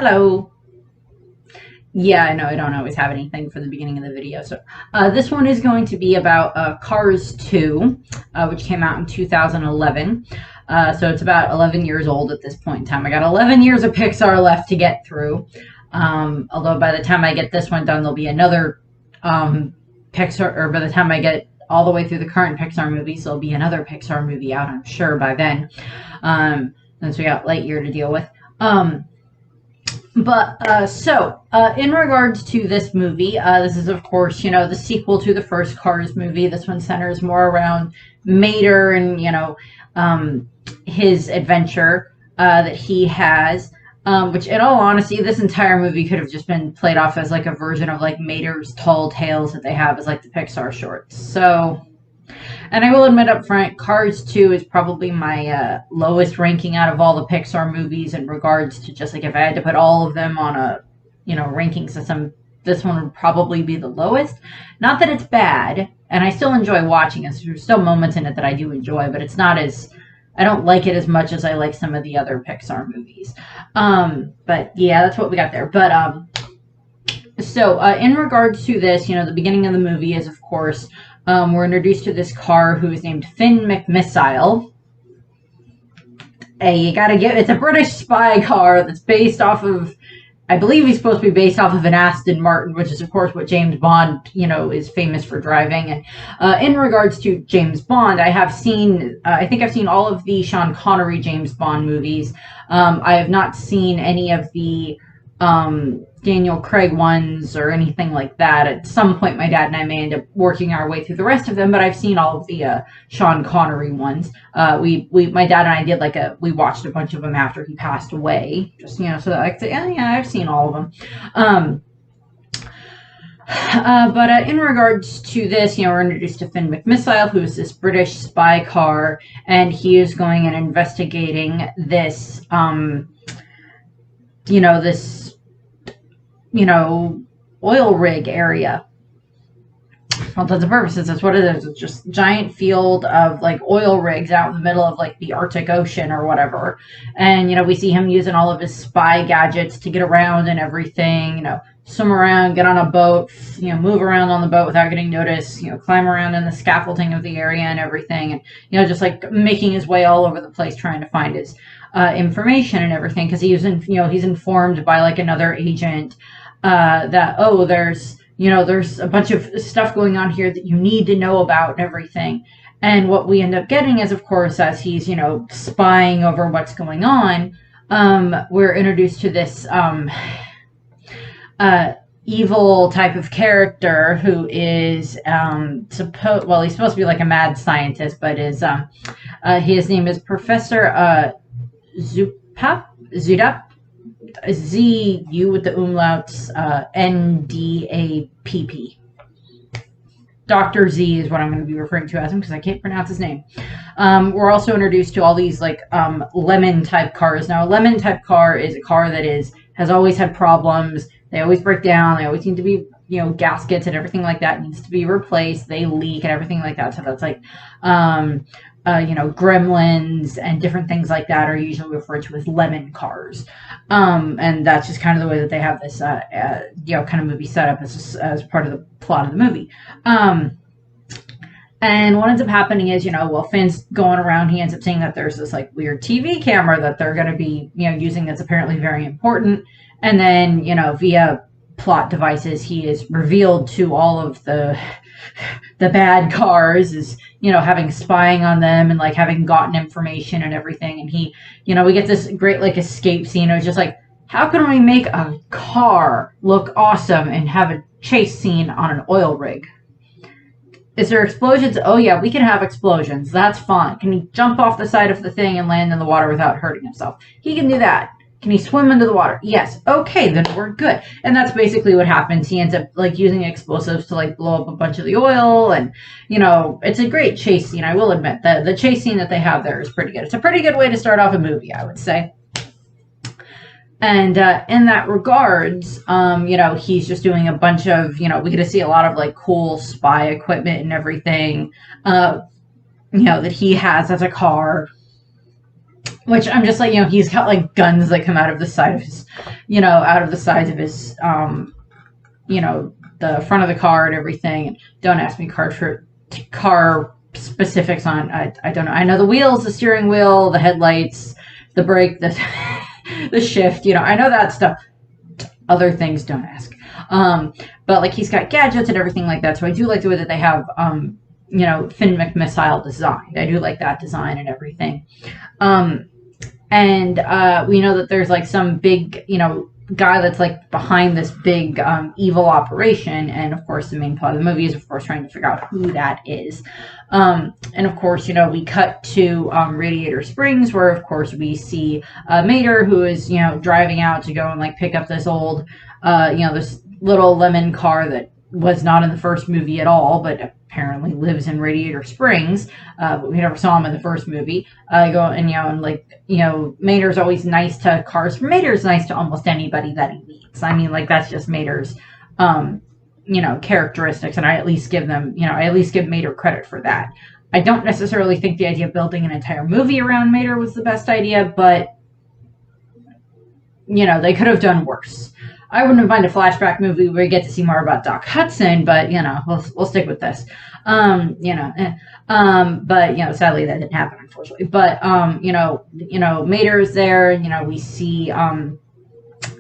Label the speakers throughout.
Speaker 1: Hello. Yeah, I know I don't always have anything for the beginning of the video. So this one is going to be about Cars 2, which came out in 2011. So it's about 11 years old at this point in time. I got 11 years of Pixar left to get through. Although by the time I get this one done, there'll be another Pixar, or by the time I get all the way through the current Pixar movies, there'll be another Pixar movie out, I'm sure, by then. Since we got Lightyear to deal with. In regards to this movie, this is, of course, the sequel to the first Cars movie. This one centers more around Mater and, his adventure that he has, which, in all honesty, this entire movie could have just been played off as, like, a version of, like, Mater's Tall Tales that they have as, like, the Pixar shorts. So... And I will admit up front, Cars 2 is probably my lowest ranking out of all the Pixar movies in regards to just, like, if I had to put all of them on a, ranking system, this one would probably be the lowest. Not that it's bad, and I still enjoy watching it. There's still moments in it that I do enjoy, but it's not as... I don't like it as much as I like some of the other Pixar movies. But, yeah, that's what we got there. But, in regards to this, the beginning of the movie is, of course... we're introduced to this car who is named Finn McMissile. Hey, you gotta get... It's a British spy car that's based off of... I believe he's supposed to be based off of an Aston Martin, which is, of course, what James Bond, is famous for driving. And in regards to James Bond, I have seen... I think I've seen all of the Sean Connery James Bond movies. I have not seen any of the... Daniel Craig ones or anything like that. At some point, my dad and I may end up working our way through the rest of them, but I've seen all of the Sean Connery ones. My dad and I did we watched a bunch of them after he passed away, just, so that I could say, yeah, I've seen all of them. But in regards to this, we're introduced to Finn McMissile, who is this British spy car, and he is going and investigating this, oil rig area. For all intents and purposes, that's what it is. It's just a giant field of, like, oil rigs out in the middle of, like, the Arctic Ocean or whatever. And, we see him using all of his spy gadgets to get around and everything, swim around, get on a boat, move around on the boat without getting noticed, climb around in the scaffolding of the area and everything. And, just, like, making his way all over the place trying to find his information and everything, because he's informed by, like, another agent that, there's a bunch of stuff going on here that you need to know about and everything. And what we end up getting is, of course, as he's, spying over what's going on, we're introduced to this evil type of character who is he's supposed to be like a mad scientist, but his name is Professor Zudap, Z-U with the umlauts, N-D-A-P-P. Dr. Z is what I'm going to be referring to as him because I can't pronounce his name. We're also introduced to all these, like, lemon-type cars. Now, a lemon-type car is a car that has always had problems. They always break down. They always need to be, gaskets and everything like that needs to be replaced. They leak and everything like that. So that's like... gremlins and different things like that are usually referred to as lemon cars. And that's just kind of the way that they have this, kind of movie set up as part of the plot of the movie. And what ends up happening is, while Finn's going around, he ends up seeing that there's this, like, weird TV camera that they're going to be, using that's apparently very important. And then, via plot devices, he is revealed to all of the bad cars is, having spying on them and, like, having gotten information and everything. And he, we get this great, like, escape scene. It was just like, how can we make a car look awesome and have a chase scene on an oil rig? Is there explosions? Oh, yeah, we can have explosions. That's fun. Can he jump off the side of the thing and land in the water without hurting himself? He can do that. Can he swim into the water? Yes. Okay, then we're good. And that's basically what happens. He ends up, like, using explosives to, like, blow up a bunch of the oil. And, it's a great chase scene. I will admit that the chase scene that they have there is pretty good. It's a pretty good way to start off a movie, I would say. And in that regards, he's just doing a bunch of, we get to see a lot of, like, cool spy equipment and everything, that he has as a car. which I'm just like, he's got like guns that come out of the side of his, out of the sides of his, the front of the car and everything. And don't ask me car specifics on, I don't know. I know the wheels, the steering wheel, the headlights, the brake, the the shift, I know that stuff. Other things, don't ask. But like he's got gadgets and everything like that. So I do like the way that they have, Finn McMissile design. I do like that design and everything. And we know that there's like some big, guy that's like behind this big evil operation. And of course, the main plot of the movie is, of course, trying to figure out who that is. And of course, we cut to Radiator Springs, where of course we see Mater, who is, driving out to go and like pick up this old, this little lemon car that was not in the first movie at all, but apparently lives in Radiator Springs. But we never saw him in the first movie. Mater's always nice to cars. Mater's nice to almost anybody that he meets. I mean, like, that's just Mater's, characteristics, and I at least give Mater credit for that. I don't necessarily think the idea of building an entire movie around Mater was the best idea, but, they could have done worse. I wouldn't mind a flashback movie where we get to see more about Doc Hudson, but we'll stick with this. But sadly that didn't happen, unfortunately. But Mater is there. We see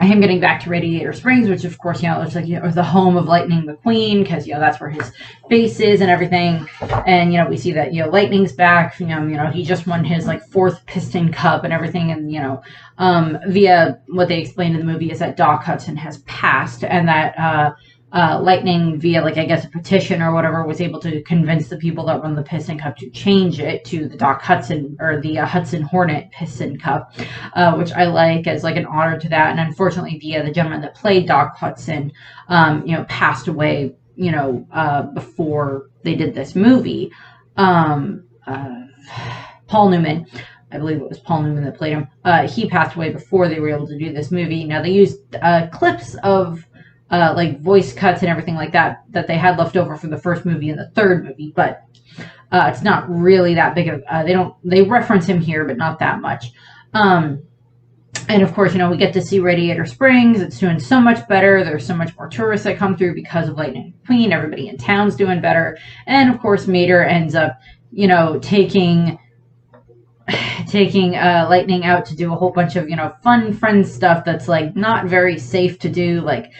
Speaker 1: him getting back to Radiator Springs, which of course looks like the home of Lightning McQueen, because that's where his base is and everything. And we see that Lightning's back. He just won his like 4th Piston Cup and everything. And via what they explained in the movie is that Doc Hudson has passed, and that Lightning, via like I guess a petition or whatever, was able to convince the people that run the Piston Cup to change it to the Doc Hudson, or the Hudson Hornet Piston Cup, which I like as like an honor to that. And unfortunately, the gentleman that played Doc Hudson, passed away, before they did this movie. Paul Newman. I believe it was Paul Newman that played him. He passed away before they were able to do this movie. Now they used clips of like voice cuts and everything like that they had left over from the first movie and the third movie, but it's not really that big of they reference him here, but not that much. And of course, we get to see Radiator Springs. It's doing so much better. There's so much more tourists that come through because of Lightning McQueen. Everybody in town's doing better. And of course, Mater ends up, taking Lightning out to do a whole bunch of, fun friend stuff that's like not very safe to do, like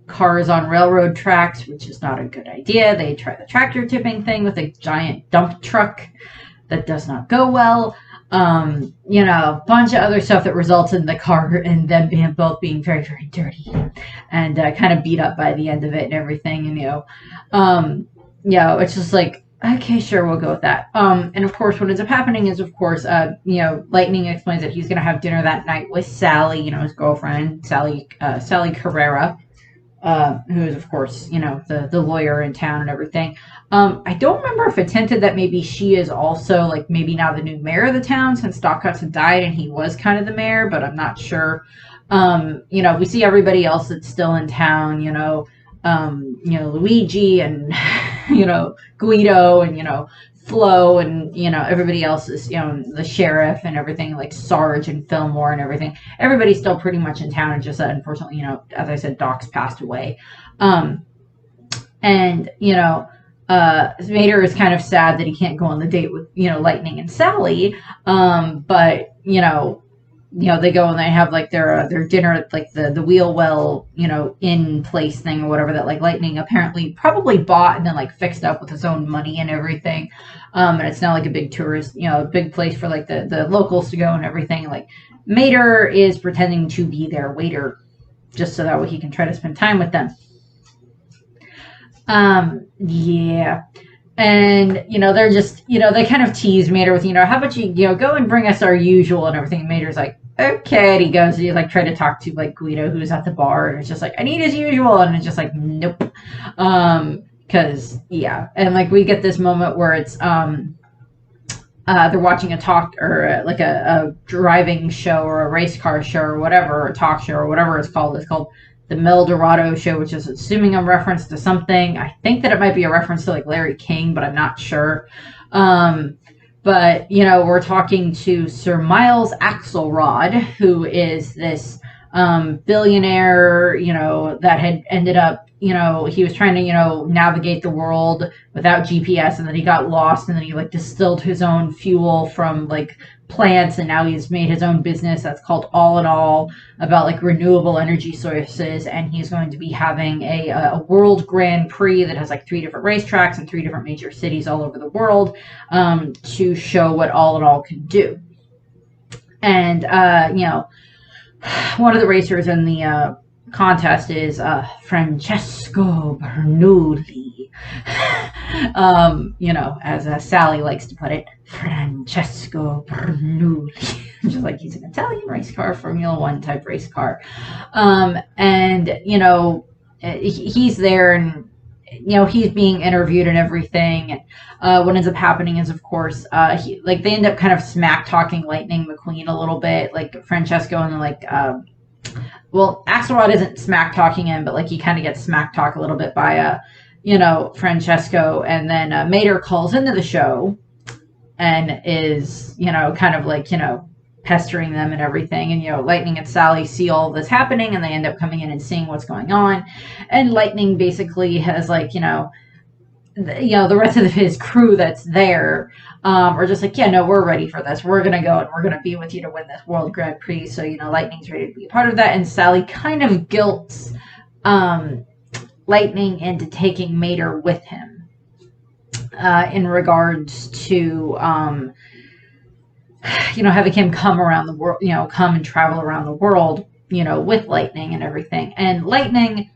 Speaker 1: cars on railroad tracks, which is not a good idea. They try the tractor tipping thing with a giant dump truck that does not go well. A bunch of other stuff that results in the car and them both being very, very dirty and kind of beat up by the end of it and everything. And, it's just like, okay, sure, we'll go with that. And of course, what ends up happening is, of course, Lightning explains that he's going to have dinner that night with Sally, his girlfriend, Sally Carrera, who is, of course, the lawyer in town and everything. I don't remember if it's hinted that maybe she is also, like, maybe now the new mayor of the town, since Doc Hudson died and he was kind of the mayor, but I'm not sure. We see everybody else that's still in town, Luigi and, Guido and, Flo and, everybody else is, the sheriff and everything, like Sarge and Fillmore and everything. Everybody's still pretty much in town. It's just that, unfortunately, as I said, Doc's passed away. Mater is kind of sad that he can't go on the date with, Lightning and Sally. But, they go and they have like their dinner at like the wheel well, in place thing or whatever that like Lightning apparently probably bought and then like fixed up with his own money and everything. And it's now like a big tourist, a big place for like the locals to go and everything. Like Mater is pretending to be their waiter just so that way he can try to spend time with them. Yeah. And, they're just, they kind of tease Mater with, how about you, go and bring us our usual and everything. And Mater's like, okay. And he goes, he like try to talk to like Guido, who's at the bar, and it's just like, I need his usual. And it's just like, nope. Cause yeah. And like, we get this moment where it's, they're watching a talk or like a driving show or a race car show or whatever, or a talk show or whatever it's called. It's called the Mel Dorado Show, which is assuming a reference to something. I think that it might be a reference to like Larry King, but I'm not sure. But, you know, we're talking to Sir Miles Axelrod, who is this billionaire, you know, that had ended up, you know, he was trying to, you know, navigate the world without GPS, and then he got lost, and then he like distilled his own fuel from like plants, and now he's made his own business that's called All in All, about like renewable energy sources, and he's going to be having a World Grand Prix that has like 3 different racetracks in 3 different major cities all over the world, to show what All in All can do. And you know, one of the racers in the contest is Francesco Bernoulli. You know, as Sally likes to put it, Francesco Bernoulli. Just like he's an Italian race car, Formula One type race car. And, you know, he's there, and, you know, he's being interviewed and everything. And what ends up happening is, of course, they end up kind of smack talking Lightning McQueen a little bit, like Francesco, and like, well, Axelrod isn't smack talking him, but like he kind of gets smack talk a little bit by, you know, Francesco, and then Mater calls into the show and is, you know, kind of like, you know, pestering them and everything. And, you know, Lightning and Sally see all this happening, and they end up coming in and seeing what's going on. And Lightning basically has like, you know, the rest of his crew that's there are just like, yeah, no, we're ready for this. We're going to go and we're going to be with you to win this World Grand Prix. So, you know, Lightning's ready to be a part of that. And Sally kind of guilts Lightning into taking Mater with him in regards to, you know, having him come around the world, you know, come and travel around the world, you know, with Lightning and everything. And Lightning,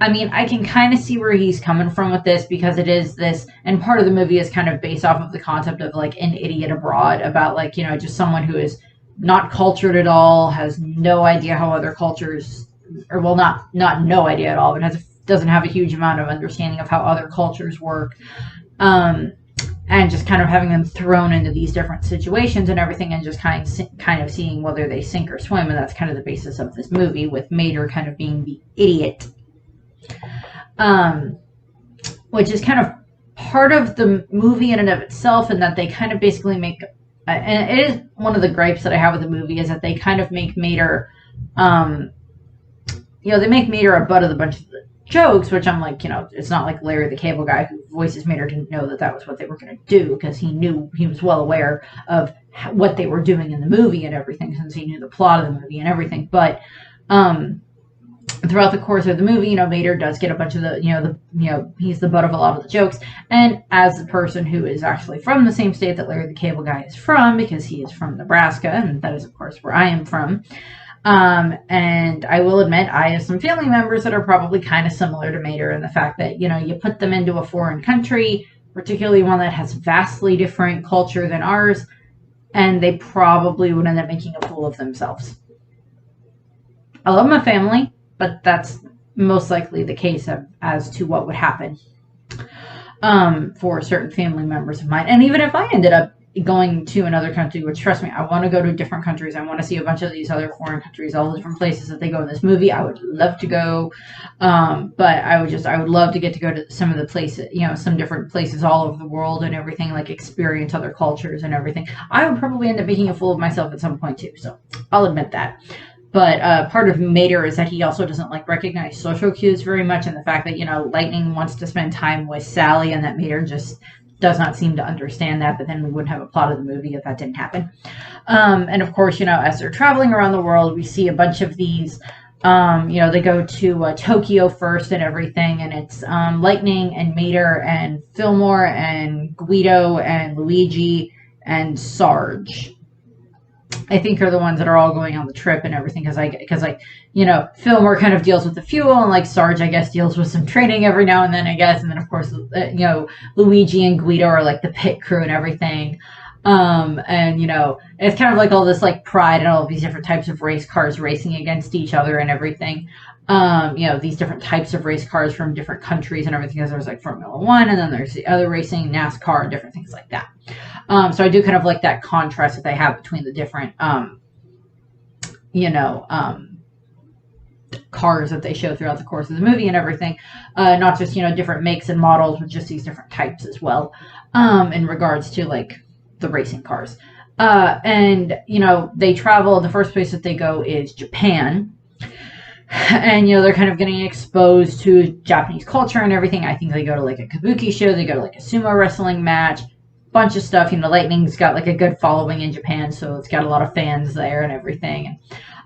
Speaker 1: I mean, I can kind of see where he's coming from with this, because it is this, and part of the movie is kind of based off of the concept of like an idiot abroad, about like, you know, just someone who is not cultured at all, has no idea how other cultures, or well, not no idea at all, but doesn't have a huge amount of understanding of how other cultures work. And just kind of having them thrown into these different situations and everything, and just kind of seeing whether they sink or swim. And that's kind of the basis of this movie, with Mater kind of being the idiot. Which is kind of part of the movie in and of itself, and that they kind of basically make, and it is one of the gripes that I have with the movie, is that they kind of make Mater, you know, they make Mater a butt of a bunch of the jokes, which I'm like, you know, it's not like Larry the Cable Guy, who voices Mater, didn't know that was what they were going to do, because he was well aware of what they were doing in the movie and everything, since he knew the plot of the movie and everything. But throughout the course of the movie, you know, Mater does get a bunch of the, he's the butt of a lot of the jokes. And as the person who is actually from the same state that Larry the Cable Guy is from, because he is from Nebraska, and that is, of course, where I am from. And I will admit, I have some family members that are probably kind of similar to Mater, in the fact that, you know, you put them into a foreign country, particularly one that has vastly different culture than ours, and they probably would end up making a fool of themselves. I love my family, but that's most likely the case as to what would happen for certain family members of mine. And even if I ended up going to another country, which, trust me, I want to go to different countries. I want to see a bunch of these other foreign countries, all the different places that they go in this movie. I would love to go. But I would love to get to go to some of the places, you know, some different places all over the world and everything, like experience other cultures and everything. I would probably end up making a fool of myself at some point too. So I'll admit that. But part of Mater is that he also doesn't like recognize social cues very much, and the fact that, you know, Lightning wants to spend time with Sally, and that Mater just does not seem to understand that. But then we wouldn't have a plot of the movie if that didn't happen. And of course, you know, as they're traveling around the world, we see a bunch of these, you know, they go to Tokyo first and everything, and it's Lightning and Mater and Fillmore and Guido and Luigi and Sarge, I think, are the ones that are all going on the trip and everything, because you know, Fillmore kind of deals with the fuel, and like Sarge, I guess, deals with some training every now and then, I guess. And then, of course, you know, Luigi and Guido are like the pit crew and everything. And, you know, it's kind of like all this like pride and all of these different types of race cars racing against each other and everything. You know, these different types of race cars from different countries and everything, because there's like Formula One, and then there's the other racing, NASCAR, and different things like that. So I do kind of like that contrast that they have between the different, you know, cars that they show throughout the course of the movie and everything. Not just, you know, different makes and models, but just these different types as well, in regards to like the racing cars. And, they travel, the first place that they go is Japan. And, they're kind of getting exposed to Japanese culture and everything. I think they go to like a kabuki show, they go to like a sumo wrestling match, bunch of stuff. Lightning's got like a good following in Japan, so it's got a lot of fans there and everything.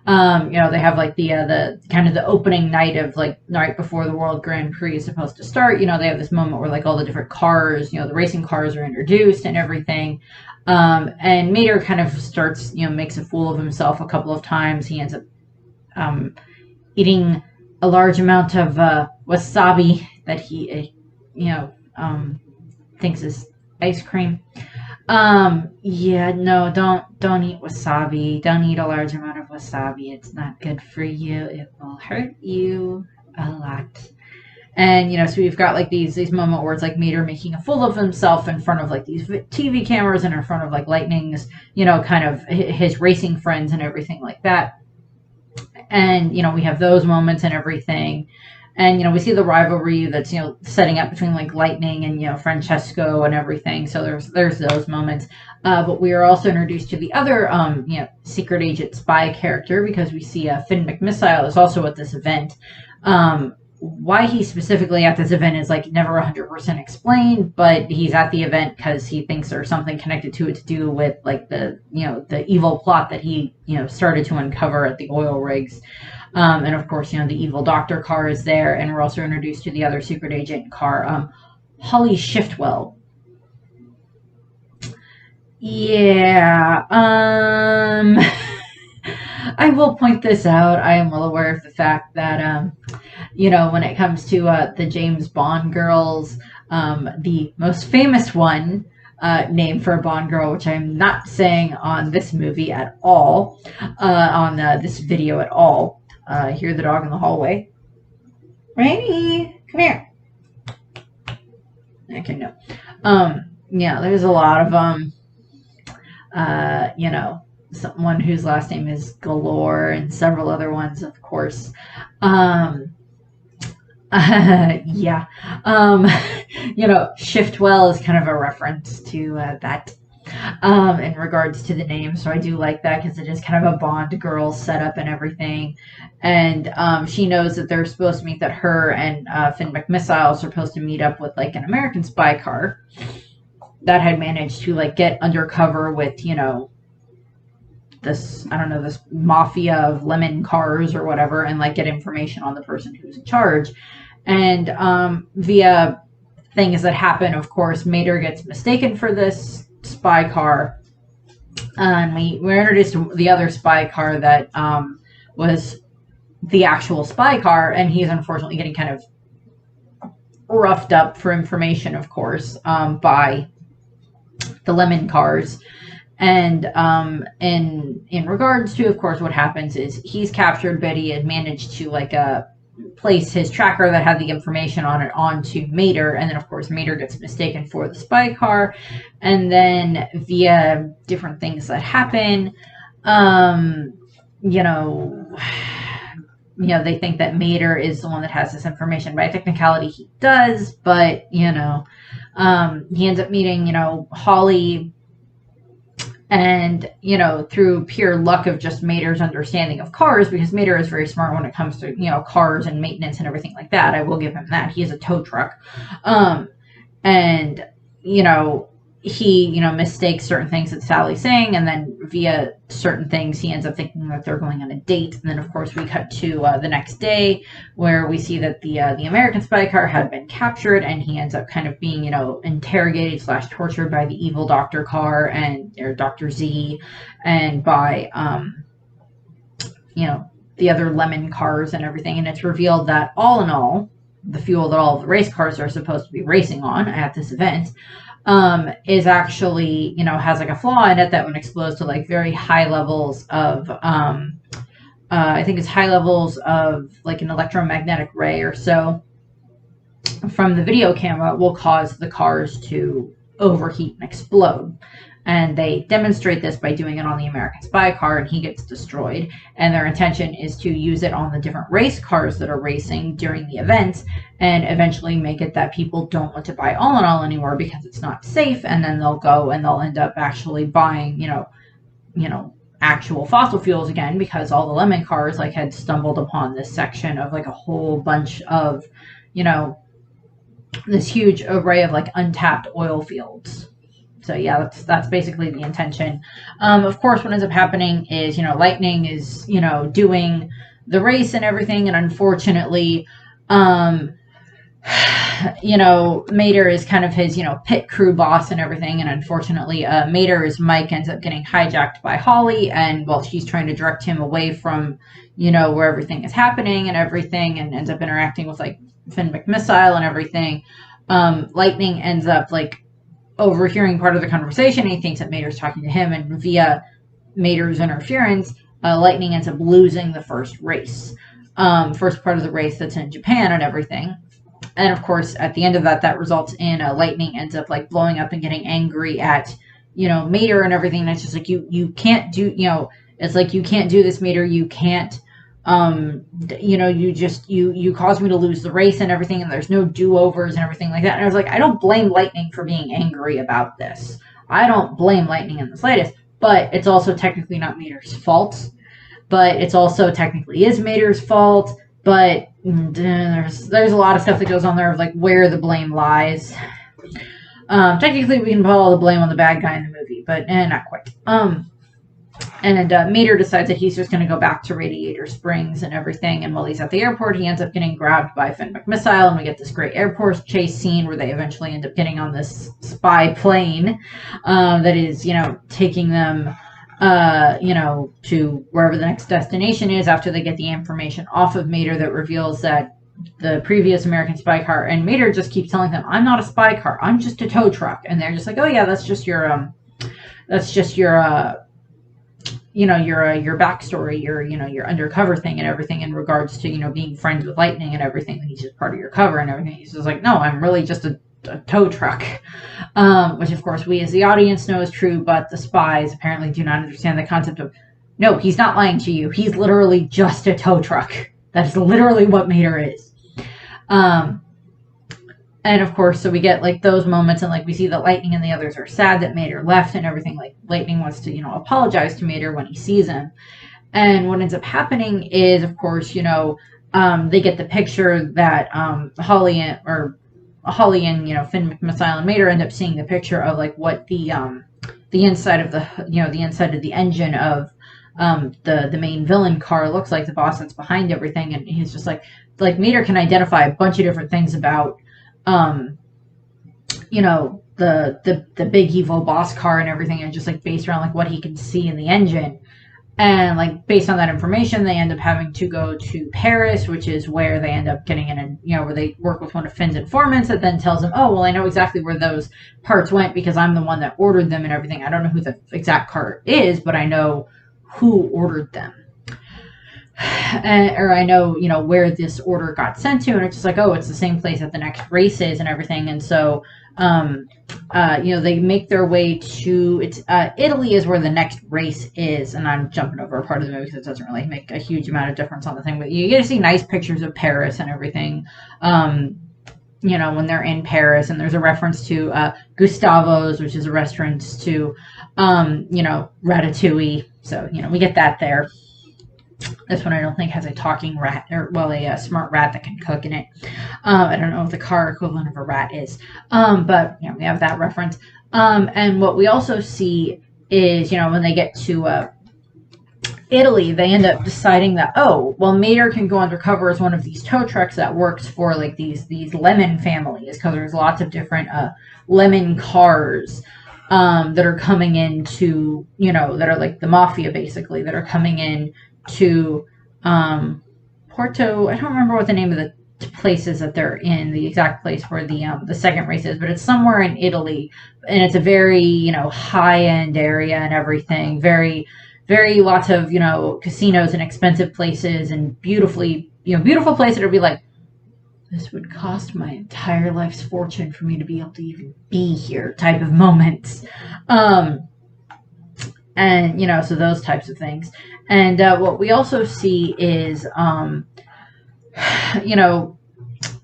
Speaker 1: And, they have like the kind of the opening night of like right before the World Grand Prix is supposed to start. They have this moment where like all the different cars, the racing cars are introduced and everything. And Mater kind of starts, makes a fool of himself a couple of times. He ends up eating a large amount of wasabi that he, thinks is ice cream. Yeah, no, don't eat wasabi. Don't eat a large amount of wasabi. It's not good for you. It will hurt you a lot. And, so we've got like these moments where it's like Mater making a fool of himself in front of like these TV cameras and in front of like Lightning's, kind of his racing friends and everything like that. And, we have those moments and everything. And, we see the rivalry that's, setting up between like Lightning and, Francesco and everything. So there's those moments. But we are also introduced to the other, secret agent spy character, because we see Finn McMissile is also at this event. Why he's specifically at this event is like never 100% explained, but he's at the event because he thinks there's something connected to it to do with like the evil plot that he started to uncover at the oil rigs. And of course, the evil doctor car is there, and we're also introduced to the other secret agent car, Holly Shiftwell. Yeah, I will point this out. I am well aware of the fact that, when it comes to the James Bond girls, the most famous one name for a Bond girl, which I'm not saying on this movie at all, on this video at all. Hear the dog in the hallway. Rainy, come here. Okay, no. Yeah, there's a lot of someone whose last name is Galore and several other ones, of course. Yeah. Shiftwell is kind of a reference to that in regards to the name. So I do like that because it is kind of a Bond girl setup and everything. And she knows that they're supposed to meet, that her and Finn McMissile are supposed to meet up with like an American spy car that had managed to like get undercover with, this mafia of lemon cars or whatever, and like get information on the person who's in charge. And via things that happen, of course, Mater gets mistaken for this spy car, and we're introduced to the other spy car that was the actual spy car, and he's unfortunately getting kind of roughed up for information, of course, by the lemon cars. And in regards to, of course, what happens is he's captured, but he had managed to like place his tracker that had the information on it onto Mater, and then of course Mater gets mistaken for the spy car, and then via different things that happen, they think that Mater is the one that has this information. By technicality, he does, but he ends up meeting Holly. And, through pure luck of just Mater's understanding of cars, because Mater is very smart when it comes to, cars and maintenance and everything like that. I will give him that. He is a tow truck. And, he, mistakes certain things that Sally's saying, and then via certain things, he ends up thinking that they're going on a date. And then, of course, we cut to the next day, where we see that the American spy car had been captured, and he ends up kind of being, interrogated / tortured by the evil doctor car or Dr. Z, and by, the other lemon cars and everything. And it's revealed that all in all, the fuel that all of the race cars are supposed to be racing on at this event is actually, has like a flaw in it that when exposed to like very high levels of, I think it's high levels of like an electromagnetic ray or so from the video camera, will cause the cars to overheat and explode. And they demonstrate this by doing it on the American Spy car, and he gets destroyed. And their intention is to use it on the different race cars that are racing during the events, and eventually make it that people don't want to buy All in All anymore because it's not safe. And then they'll go and they'll end up actually buying, actual fossil fuels again, because all the lemon cars like had stumbled upon this section of like a whole bunch of, this huge array of like untapped oil fields. So yeah, that's basically the intention. Of course, what ends up happening is, Lightning is, doing the race and everything, and unfortunately, Mater is kind of his, pit crew boss and everything, and unfortunately, Mater's mic ends up getting hijacked by Holly, and while she's trying to direct him away from, where everything is happening and everything, and ends up interacting with like Finn McMissile and everything, Lightning ends up like overhearing part of the conversation, and he thinks that Mater's talking to him, and via Mater's interference, Lightning ends up losing the first race, first part of the race that's in Japan and everything. And of course, at the end of that results in Lightning ends up like blowing up and getting angry at, Mater and everything. And it's just like, you can't do, it's like, you can't do this, Mater. You can't, you caused me to lose the race and everything, and there's no do-overs and everything like that. And I was like, I don't blame Lightning for being angry about this. I don't blame Lightning in the slightest, but it's also technically not Mater's fault. But it's also technically is Mater's fault. But there's a lot of stuff that goes on there of like where the blame lies. Technically, we can put all the blame on the bad guy in the movie, but not quite. And Mater decides that he's just going to go back to Radiator Springs and everything. And while he's at the airport, he ends up getting grabbed by Finn McMissile, and we get this great airport chase scene where they eventually end up getting on this spy plane that is, taking them, to wherever the next destination is after they get the information off of Mater that reveals that the previous American spy car. And Mater just keeps telling them, "I'm not a spy car. I'm just a tow truck." And they're just like, "Oh yeah, that's just your your backstory, your undercover thing and everything in regards to, being friends with Lightning and everything. He's just part of your cover and everything." He's just like, "No, I'm really just a tow truck," which of course we as the audience know is true, but the spies apparently do not understand the concept of, no, he's not lying to you. He's literally just a tow truck. That's literally what Mater is. And of course, so we get like those moments, and like we see that Lightning and the others are sad that Mater left and everything. Like Lightning wants to, apologize to Mater when he sees him. And what ends up happening is, of course, they get the picture that Holly and Finn McMissile and Mater end up seeing the picture of like what the inside of the engine of the main villain car looks like, the boss that's behind everything. And he's just like Mater can identify a bunch of different things about the big evil boss car and everything, and just like based around like what he can see in the engine. And like based on that information, they end up having to go to Paris, which is where they end up getting in, and where they work with one of Finn's informants that then tells them, "Oh, well, I know exactly where those parts went because I'm the one that ordered them and everything. I don't know who the exact car is, but I know who ordered them." Or I know, where this order got sent to, and it's just like, oh, it's the same place that the next race is and everything. And so, they make their way to, it's Italy is where the next race is. And I'm jumping over a part of the movie because it doesn't really make a huge amount of difference on the thing, but you get to see nice pictures of Paris and everything. When they're in Paris, and there's a reference to Gustavo's, which is a restaurant, to, Ratatouille. So, we get that there. This one I don't think has a talking rat, or a smart rat that can cook in it. I don't know what the car equivalent of a rat is. But we have that reference. And what we also see is, when they get to Italy, they end up deciding that, oh, well, Mater can go undercover as one of these tow trucks that works for like these lemon families, because there's lots of different lemon cars that are coming into, that are like the mafia basically, that are coming in to Porto. I don't remember what the name of the place is that they're in, the exact place where the second race is, but it's somewhere in Italy, and it's a very high-end area and everything, very lots of casinos and expensive places, and beautiful place that would be like, this would cost my entire life's fortune for me to be able to even be here type of moments. and so those types of things. And what we also see is you know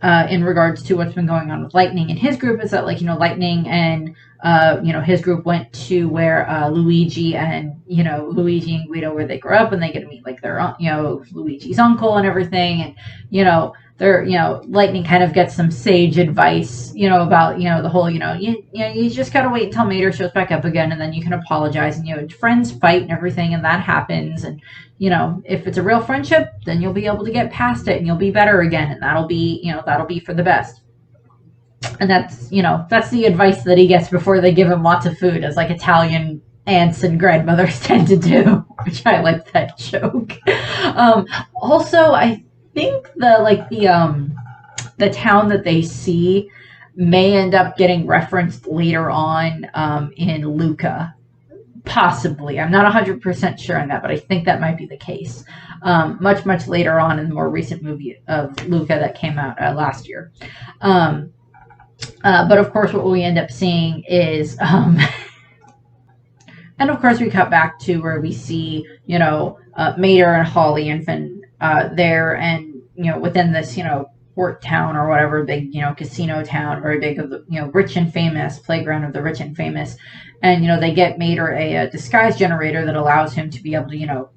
Speaker 1: in regards to what's been going on with Lightning and his group, is that Lightning and his group went to where Luigi and Guido, where they grew up, and they get to meet their Luigi's uncle and everything, and they're Lightning kind of gets some sage advice about the whole you just gotta wait until Mater shows back up again, and then you can apologize, and friends fight and everything, and that happens, and if it's a real friendship, then you'll be able to get past it and you'll be better again, and that'll be for the best. And that's the advice that he gets before they give him lots of food, as Italian aunts and grandmothers tend to do, which I like that joke. Also, I think the town that they see may end up getting referenced later on in Luca. Possibly. I'm not 100% sure on that, but I think that might be the case. Much later on in the more recent movie of Luca that came out last year. But of course, what we end up seeing is, and of course, we cut back to where we see, Mater and Holly and Finn there, and within this, port town or whatever, big, casino town, very big of the, rich and famous, playground of the rich and famous. And, they get Mater a disguise generator that allows him to be able to,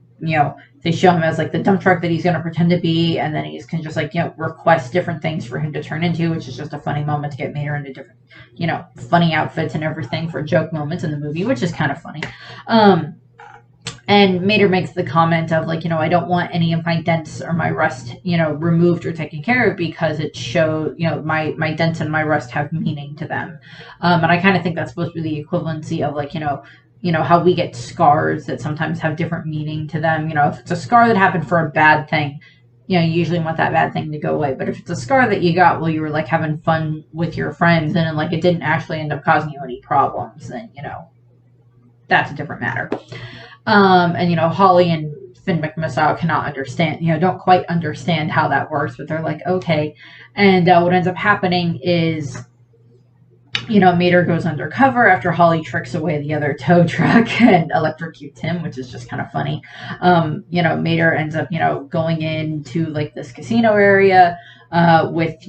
Speaker 1: they show him as the dump truck that he's going to pretend to be, and then he can just request different things for him to turn into, which is just a funny moment to get Mater into different, funny outfits and everything for joke moments in the movie, which is kind of funny. And Mater makes the comment of I don't want any of my dents or my rust, removed or taken care of, because it shows, my dents and my rust have meaning to them. And I kind of think that's supposed to be the equivalency of how we get scars that sometimes have different meaning to them. If it's a scar that happened for a bad thing, you usually want that bad thing to go away. But if it's a scar that you got while you were having fun with your friends, and it didn't actually end up causing you any problems, then that's a different matter. And Holly and Finn McMissile cannot understand, don't quite understand how that works, but they're okay. And what ends up happening is, Mater goes undercover after Holly tricks away the other tow truck and electrocutes him, which is just kind of funny. Mater ends up, going into this casino area with,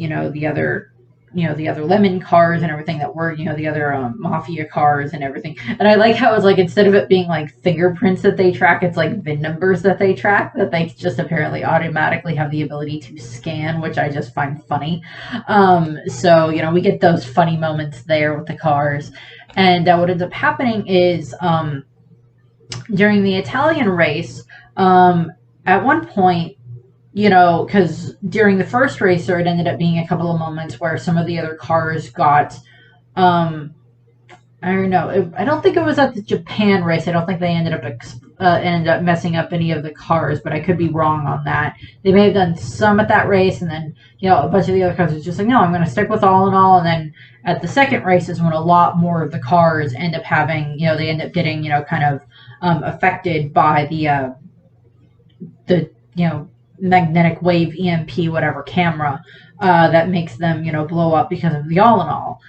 Speaker 1: the other lemon cars and everything that were, the other mafia cars and everything. And I like how it's instead of it being fingerprints that they track, it's VIN numbers that they track, that they just apparently automatically have the ability to scan, which I just find funny. So, we get those funny moments there with the cars. And what ends up happening is during the Italian race, at one point, because during the first race, there it ended up being a couple of moments where some of the other cars got, I don't know, I don't think it was at the Japan race. I don't think they ended up messing up any of the cars, but I could be wrong on that. They may have done some at that race, and then, a bunch of the other cars was just no, I'm going to stick with all in all. And then at the second race is when a lot more of the cars end up having, they end up getting, kind of affected by the magnetic wave EMP whatever camera that makes them blow up because of the all in all.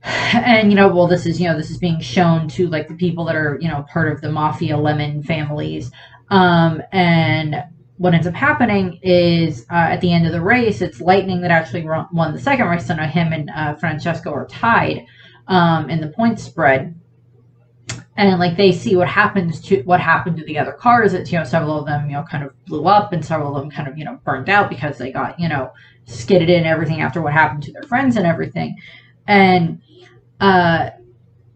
Speaker 1: And this is being shown to the people that are part of the mafia lemon families, and what ends up happening is at the end of the race, it's Lightning that actually won the second race, so now him and Francesco are tied in the point spread. And they see what happened to the other cars. It's several of them kind of blew up, and several of them kind of burned out because they got skidded in and everything after what happened to their friends and everything. And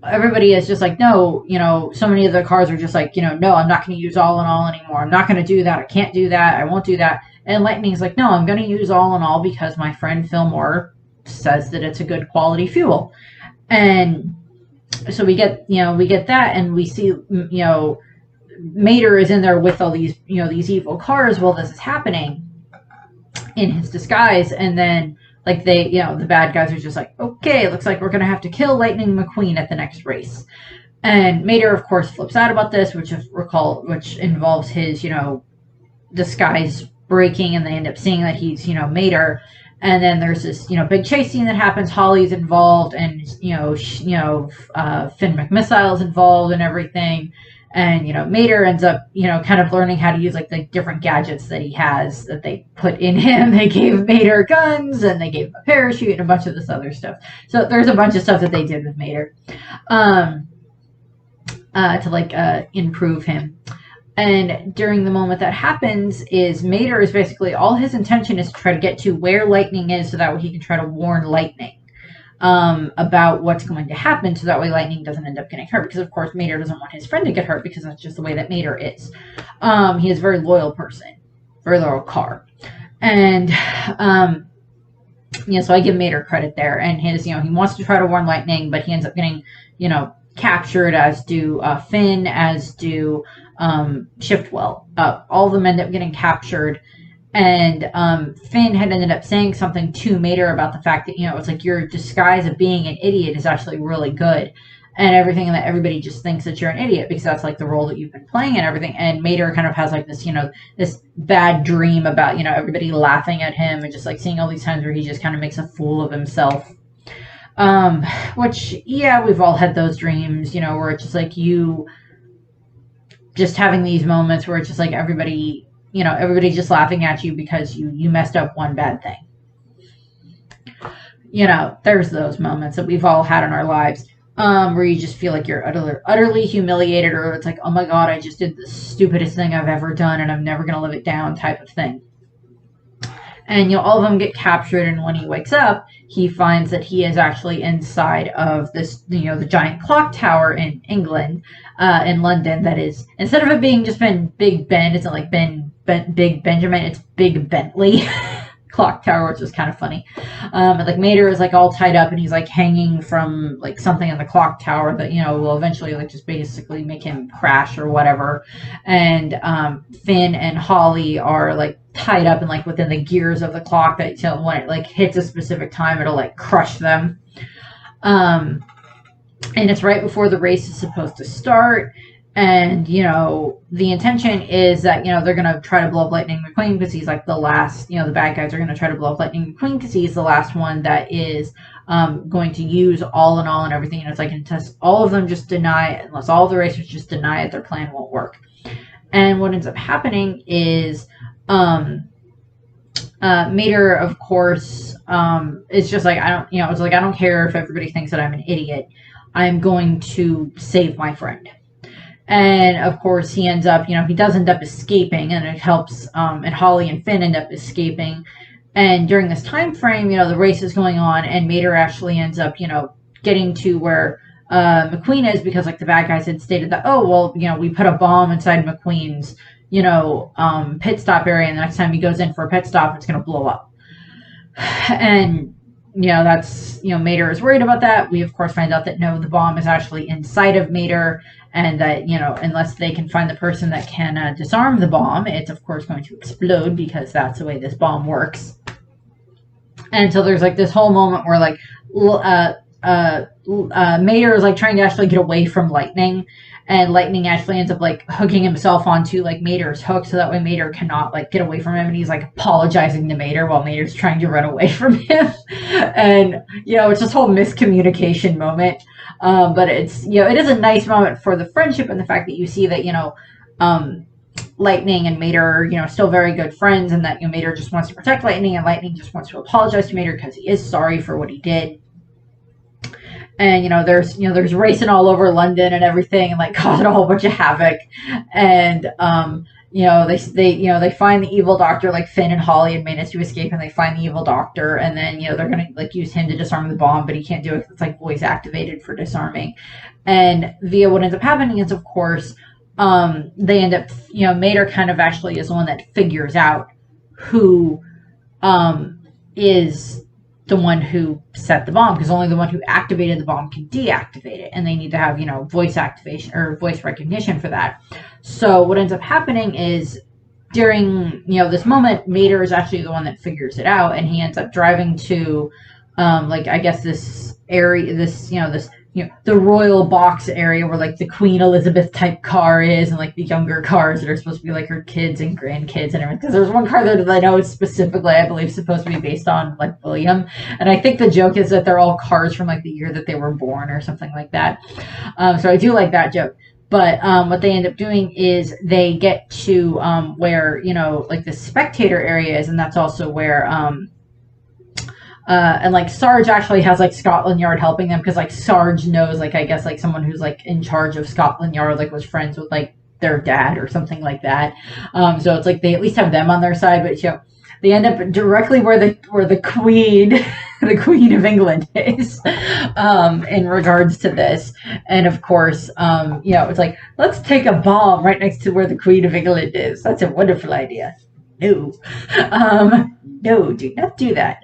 Speaker 1: everybody is just no, so many of the cars are just no, I'm not going to use all in all anymore. I'm not going to do that. I can't do that. I won't do that. And Lightning's no, I'm going to use all in all because my friend Fillmore says that it's a good quality fuel. And so we get that, and we see, Mater is in there with all these, these evil cars while this is happening in his disguise. And then, they, the bad guys are just okay, it looks like we're going to have to kill Lightning McQueen at the next race. And Mater, of course, flips out about this, which involves his, disguise breaking, and they end up seeing that he's, Mater. And then there's this, big chase scene that happens. Holly's involved, and Finn McMissile is involved and everything. And, Mater ends up, kind of learning how to use like the different gadgets that he has that they put in him. They gave Mater guns and they gave him a parachute and a bunch of this other stuff. So there's a bunch of stuff that they did with Mater to improve him. And during the moment that happens is Mater is basically, all his intention is to try to get to where Lightning is so that way he can try to warn Lightning about what's going to happen, so that way Lightning doesn't end up getting hurt, because of course Mater doesn't want his friend to get hurt, because that's just the way that Mater is. He is a very loyal person, very loyal car. And so I give Mater credit there, and his, he wants to try to warn Lightning, but he ends up getting, captured, as do Finn, as do Shiftwell. All of them end up getting captured. And Finn had ended up saying something to Mater about the fact that, it's like your disguise of being an idiot is actually really good. And everything that everybody just thinks that you're an idiot because that's like the role that you've been playing and everything. And Mater kind of has like this, this bad dream about, everybody laughing at him and just like seeing all these times where he just kind of makes a fool of himself. Which, yeah, we've all had those dreams, where it's just like you just having these moments where it's just like everybody's just laughing at you because you messed up one bad thing. There's those moments that we've all had in our lives, where you just feel like you're utterly humiliated, or it's like, oh my God, I just did the stupidest thing I've ever done and I'm never going to live it down type of thing. And, all of them get captured, and when he wakes up, he finds that he is actually inside of this, the giant clock tower in England, in London, that is, instead of it being just Big Ben, it's not like Big Benjamin, it's Big Bentley clock tower, which is kind of funny. And like Mater is like all tied up and he's like hanging from like something in the clock tower that, will eventually like just basically make him crash or whatever. And Finn and Holly are like tied up and like within the gears of the clock that, when it like hits a specific time, it'll like crush them. And it's right before the race is supposed to start. And, the intention is that, they're going to try to blow up Lightning McQueen because he's like the last, the bad guys are going to try to blow up Lightning McQueen because he's the last one that is going to use all in all and everything. And it's like, until all of them just deny it, unless all the racers just deny it, their plan won't work. And what ends up happening is Mater, of course, is just like, I don't care if everybody thinks that I'm an idiot. I'm going to save my friend. And of course he ends up, he does end up escaping, and it helps, and Holly and Finn end up escaping. And during this time frame, the race is going on, and Mater actually ends up, getting to where McQueen is, because like the bad guys had stated that, oh, well, we put a bomb inside McQueen's, pit stop area, and the next time he goes in for a pit stop, it's going to blow up. And that's, Mater is worried about that. We, of course, find out that no, the bomb is actually inside of Mater, and that, unless they can find the person that can disarm the bomb, it's, of course, going to explode, because that's the way this bomb works. And so there's, like, this whole moment where, like, Mater is, like, trying to actually get away from Lightning, and Lightning actually ends up, like, hooking himself onto, like, Mater's hook, so that way Mater cannot, like, get away from him, and he's, like, apologizing to Mater while Mater's trying to run away from him. And, it's this whole miscommunication moment. But it's, it is a nice moment for the friendship, and the fact that you see that, Lightning and Mater are, still very good friends, and that, Mater just wants to protect Lightning, and Lightning just wants to apologize to Mater because he is sorry for what he did. And, there's racing all over London and everything, and like causing a whole bunch of havoc. And, they find the evil doctor, like Finn and Holly had managed to escape, and they find the evil doctor, and then, they're going to like use him to disarm the bomb, but he can't do it because it's like voice activated for disarming. And via what ends up happening is, of course, they end up, Mater kind of actually is the one that figures out who, is the one who set the bomb, because only the one who activated the bomb can deactivate it, and they need to have, voice activation or voice recognition for that. So what ends up happening is during, this moment, Mater is actually the one that figures it out, and he ends up driving to, like, I guess this area, the royal box area where like the Queen Elizabeth type car is, and like the younger cars that are supposed to be like her kids and grandkids and everything. Because there's one car that I know is specifically, I believe, supposed to be based on like William, and I think the joke is that they're all cars from like the year that they were born or something like that. So I do like that joke. But what they end up doing is they get to where, like the spectator area is, and that's also where and like Sarge actually has like Scotland Yard helping them, because like Sarge knows, like, I guess like someone who's like in charge of Scotland Yard, like was friends with like their dad or something like that. So it's like they at least have them on their side, but they end up directly where the Queen, the Queen of England is, in regards to this. And of course, it's like, let's take a bomb right next to where the Queen of England is. That's a wonderful idea. No. No, do not do that.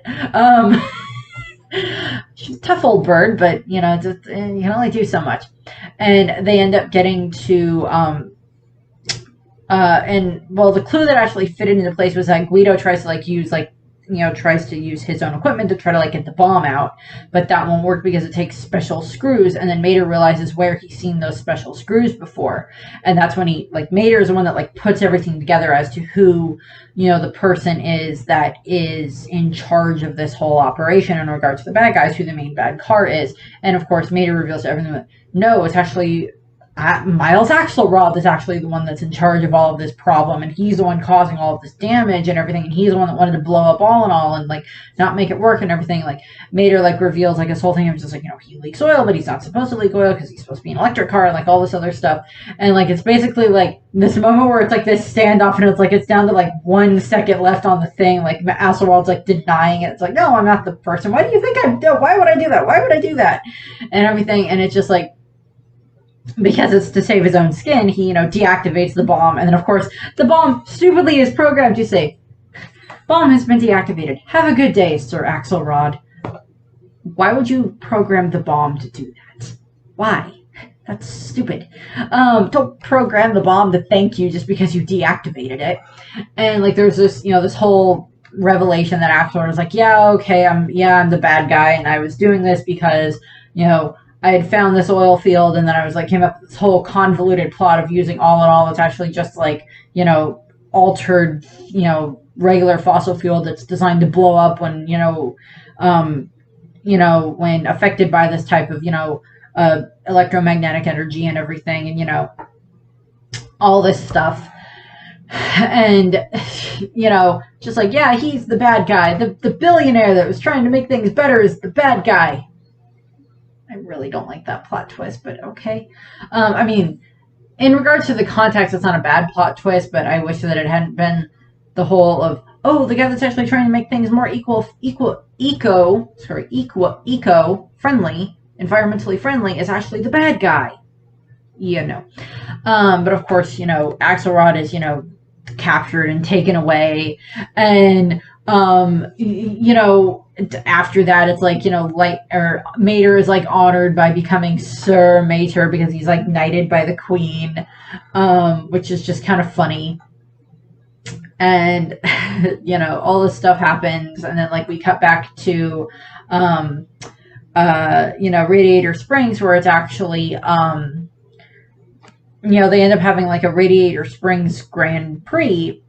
Speaker 1: She's a tough old bird, but you can only do so much. And they end up getting to the clue that actually fit it into place was that Guido tries to use his own equipment to try to like get the bomb out, but that won't work because it takes special screws. And then Mater realizes where he's seen those special screws before, and that's when Mater is the one that like puts everything together as to who the person is that is in charge of this whole operation in regards to the bad guys, who the main bad car is. And of course Mater reveals to everyone that no, it's actually Miles Axelrod is actually the one that's in charge of all of this problem, and he's the one causing all of this damage and everything, and he's the one that wanted to blow up all in all and like not make it work and everything. Like Mater like reveals like his whole thing of just like, he leaks oil, but he's not supposed to leak oil because he's supposed to be an electric car and like all this other stuff. And like it's basically like this moment where it's like this standoff, and it's like it's down to like 1 second left on the thing. Like Axelrod's like denying it. It's like, no, I'm not the person. Why do you think I'm? Why would I do that? Why would I do that? And everything. And it's just like, because it's to save his own skin, he, deactivates the bomb. And then, of course, the bomb stupidly is programmed to say, bomb has been deactivated. Have a good day, Sir Axelrod. Why would you program the bomb to do that? Why? That's stupid. Don't program the bomb to thank you just because you deactivated it. And, like, there's this, this whole revelation that Axelrod is like, yeah, okay, I'm the bad guy, and I was doing this because, I had found this oil field, and then I was like, came up with this whole convoluted plot of using all in all. It's actually just like, altered, regular fossil fuel that's designed to blow up when, when affected by this type of, electromagnetic energy and everything, and, all this stuff. And, just like, yeah, he's the bad guy. The billionaire that was trying to make things better is the bad guy. I really don't like that plot twist, but okay. I mean, in regards to the context, it's not a bad plot twist, but I wish that it hadn't been the whole of, the guy that's actually trying to make things more eco-friendly, environmentally friendly is actually the bad guy. But of course, Axelrod is, captured and taken away, and after that, it's like, Mater is like honored by becoming Sir Mater because he's like knighted by the Queen, which is just kind of funny. And all this stuff happens, and then like we cut back to Radiator Springs, where it's actually they end up having like a Radiator Springs Grand Prix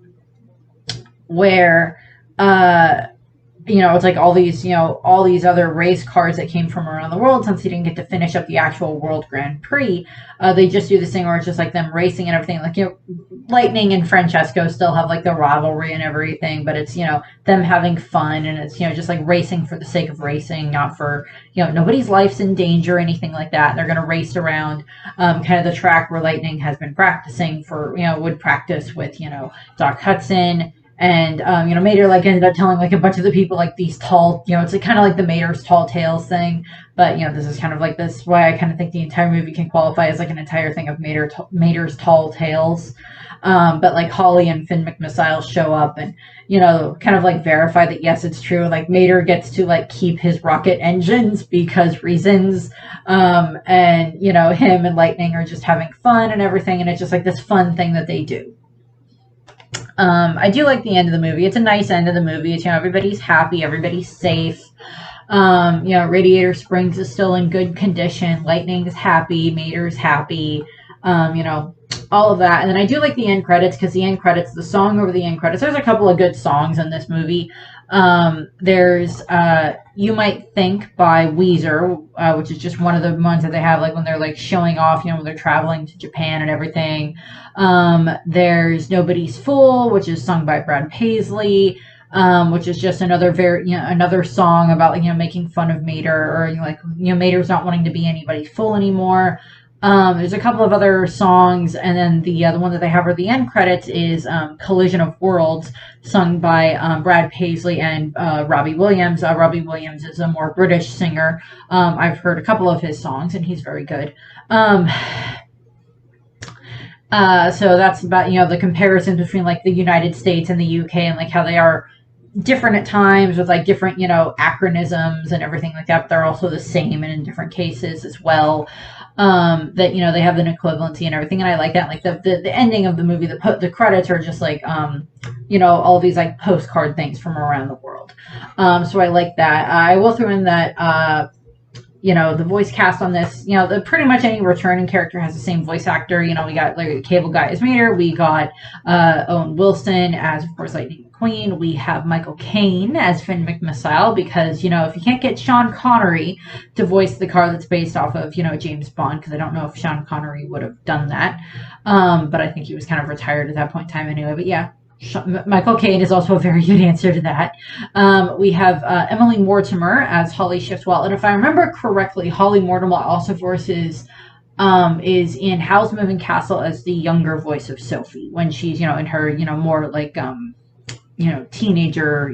Speaker 1: where it's like all these other race cars that came from around the world. Since he didn't get to finish up the actual World Grand Prix, they just do this thing where it's just like them racing and everything. Like, Lightning and Francesco still have like the rivalry and everything, but it's, them having fun, and it's, just like racing for the sake of racing, not for, nobody's life's in danger or anything like that. And they're going to race around kind of the track where Lightning has been practicing for, would practice with, Doc Hudson. And, Mater, like, ended up telling, like, a bunch of the people, like, these tall, it's like, kind of like the Mater's Tall Tales thing. But, this is kind of like this, why I kind of think the entire movie can qualify as, like, an entire thing of Mater's Tall Tales. But, like, Holly and Finn McMissile show up and, kind of, like, verify that, yes, it's true. Like, Mater gets to, like, keep his rocket engines because reasons. And, him and Lightning are just having fun and everything. And it's just, like, this fun thing that they do. I do like the end of the movie. It's a nice end of the movie. It's, everybody's happy, everybody's safe. Radiator Springs is still in good condition. Lightning's happy, Mater's happy. All of that. And then I do like the end credits, because the end credits, the song over the end credits, there's a couple of good songs in this movie. There's You Might Think by Weezer, which is just one of the ones that they have like when they're like showing off, when they're traveling to Japan and everything. There's Nobody's Fool, which is sung by Brad Paisley. Which is just another another song about making fun of Mater, or Mater's not wanting to be anybody's fool anymore. There's a couple of other songs, and then the one that they have at the end credits is Collision of Worlds, sung by Brad Paisley and Robbie Williams. Robbie Williams is a more British singer. I've heard a couple of his songs, and he's very good. So that's about the comparison between like the United States and the UK, and like how they are different at times with like different acronyms and everything like that, but they're also the same and in different cases as well. That they have an equivalency and everything, and I like that. Like the ending of the movie, the credits are just like all these like postcard things from around the world. So I like that. I will throw in that the voice cast on this, pretty much any returning character has the same voice actor. We got Larry the Cable Guy as Mater. We got Owen Wilson as, of course, Lightning McQueen. We have Michael Caine as Finn McMissile, because, if you can't get Sean Connery to voice the car that's based off of, James Bond, because I don't know if Sean Connery would have done that. But I think he was kind of retired at that point in time anyway. But yeah, Michael Caine is also a very good answer to that. We have Emily Mortimer as Holly Shiftwell, and if I remember correctly, Holly Mortimer also voices is in Howl's Moving Castle as the younger voice of Sophie when she's in her more like teenager,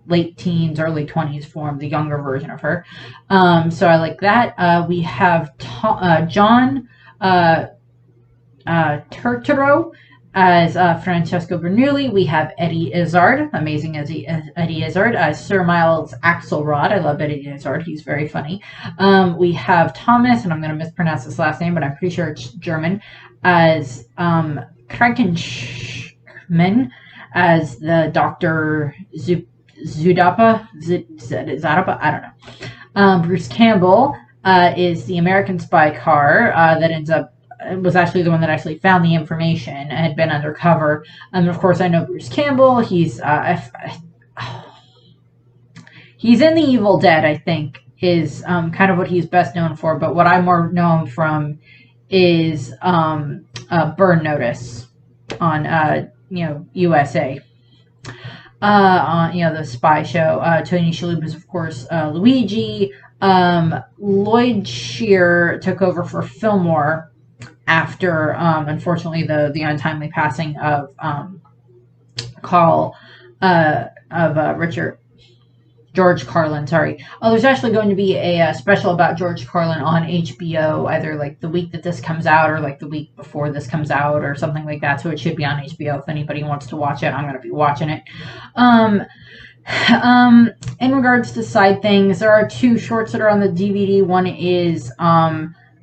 Speaker 1: late teens, early 20s form, the younger version of her. So I like that. We have John Turturro as Francesco Bernoulli. We have Eddie Izzard, amazing as Eddie Izzard, as Sir Miles Axelrod. I love Eddie Izzard. He's very funny. We have Thomas, and I'm going to mispronounce this last name, but I'm pretty sure it's German, as Krankenschman, as the Dr. Zudapa, I don't know. Bruce Campbell is the American spy car that ends up was actually the one that actually found the information and had been undercover. And of course, I know Bruce Campbell. He's he's in The Evil Dead, I think, is kind of what he's best known for. But what I'm more known from is Burn Notice on USA. On the spy show. Tony Shalhoub is, of course, Luigi. Lloyd Shear took over for Fillmore after, unfortunately, the untimely passing of George Carlin. Sorry. Oh, there's actually going to be a special about George Carlin on HBO, either like the week that this comes out or like the week before this comes out or something like that. So it should be on HBO if anybody wants to watch it. I'm going to be watching it. In regards to side things, there are two shorts that are on the DVD. One is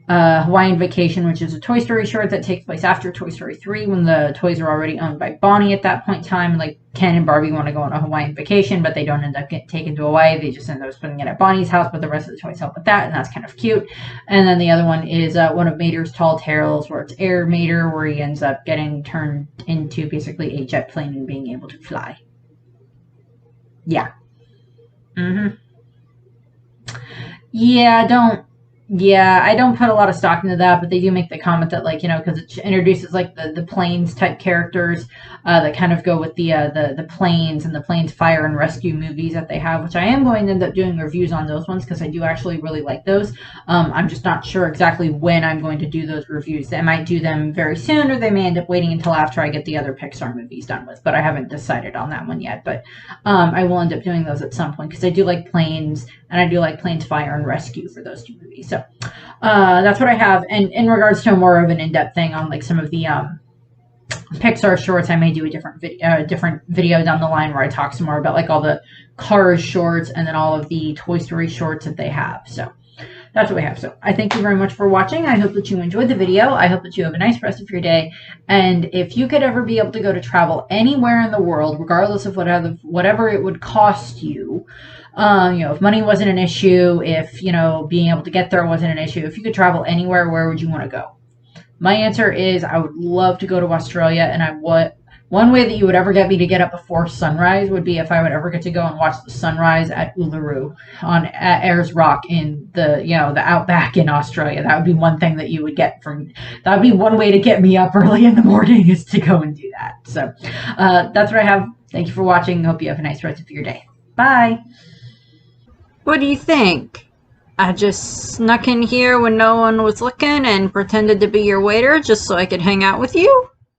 Speaker 1: Hawaiian Vacation, which is a Toy Story short that takes place after Toy Story 3, when the toys are already owned by Bonnie at that point in time. Like, Ken and Barbie want to go on a Hawaiian vacation, but they don't end up getting taken to Hawaii. They just end up spending it at Bonnie's house, but the rest of the toys help with that, and that's kind of cute. And then the other one is one of Mater's Tall Tales, where it's Air Mater, where he ends up getting turned into basically a jet plane and being able to fly. Yeah. Yeah, I don't put a lot of stock into that, but they do make the comment that, like, because it introduces, like, the planes type characters that kind of go with the planes and the planes fire and rescue movies that they have, which I am going to end up doing reviews on those ones because I do actually really like those. I'm just not sure exactly when I'm going to do those reviews. I might do them very soon, or they may end up waiting until after I get the other Pixar movies done with, but I haven't decided on that one yet. But I will end up doing those at some point because I do like planes, and I do like planes fire and rescue for those two movies. So that's what I have. And in regards to more of an in-depth thing on like some of the Pixar shorts, I may do a different video down the line where I talk some more about like all the Cars shorts and then all of the Toy Story shorts that they have. So that's what we have. So I thank you very much for watching. I hope that you enjoyed the video. I hope that you have a nice rest of your day. And if you could ever be able to go to travel anywhere in the world, regardless of whatever it would cost you, if money wasn't an issue, if, being able to get there wasn't an issue, if you could travel anywhere, where would you want to go? My answer is I would love to go to Australia, and One way that you would ever get me to get up before sunrise would be if I would ever get to go and watch the sunrise at Uluru at Ayers Rock in the the outback in Australia. That would be one thing that you would get from. That would be one way to get me up early in the morning is to go and do that. So that's what I have. Thank you for watching. Hope you have a nice rest of your day. Bye. What do you think? I just snuck in here when no one was looking and pretended to be your waiter just so I could hang out with you?